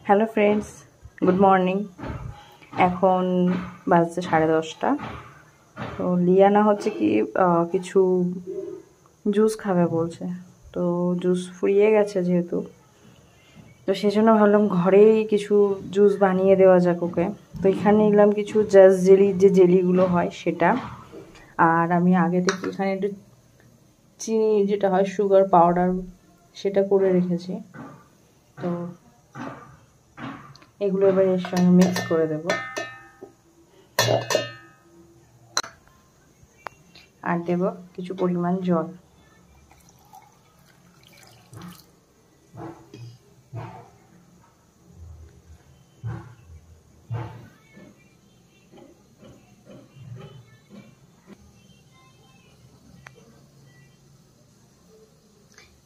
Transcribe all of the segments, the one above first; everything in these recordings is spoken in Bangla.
Hello friends, good morning. এখন বাজছে 10:30। তো লিয়ানা হচ্ছে কি কিছু জুস খাবে বলছে। তো জুস ফুরিয়ে গেছে যেহেতু, তো সেই জন্য ভাবলাম ঘরেই কিছু জুস বানিয়ে দেওয়া যাক ওকে। তো এখানে নিলাম কিছু জাস্ট জেলি, যে জেলিগুলো হয় সেটা। আর আমি আগে থেকে এখানে একটু চিনি, যেটা হয় সুগার পাউডার, সেটা করে রেখেছি। তো এগুলো এবার এর সঙ্গে মিক্স করে দেব। আর দেব কিছু পরিমাণ জল।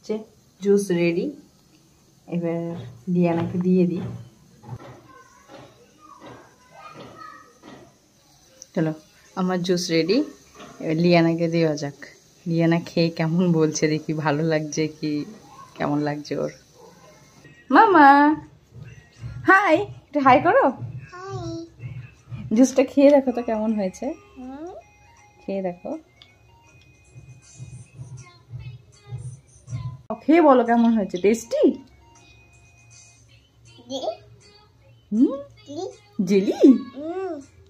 যে জুস রেডি, এবার লিয়ানাকে দিয়ে দিই। চলো, আমার জুস রেডি, এবার লিয়ানাকে দেওয়া যাক। লিয়ানা খেয়ে কেমন বলছে দেখি, ভালো লাগছে কি কেমন লাগছে ওর। মামা হাই, একটু হাই করো। জুসটা খেয়ে দেখো তো কেমন হয়েছে, খেয়ে দেখো, খেয়ে বলো কেমন হয়েছে। টেস্টি? Jelly,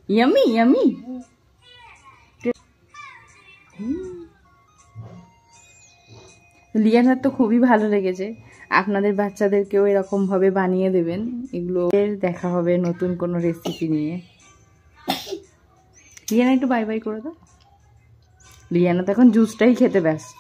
yummy yummy. লিয়ানার তো খুবই ভালো লেগেছে। আপনাদের বাচ্চাদেরকেও এরকম ভাবে বানিয়ে দেবেন। এগুলো দেখা হবে নতুন কোনো রেসিপি নিয়ে। লিয়ানা একটু বাই বাই করে দাও। লিয়ানা তো এখন জুসটাই খেতে ব্যস্ত।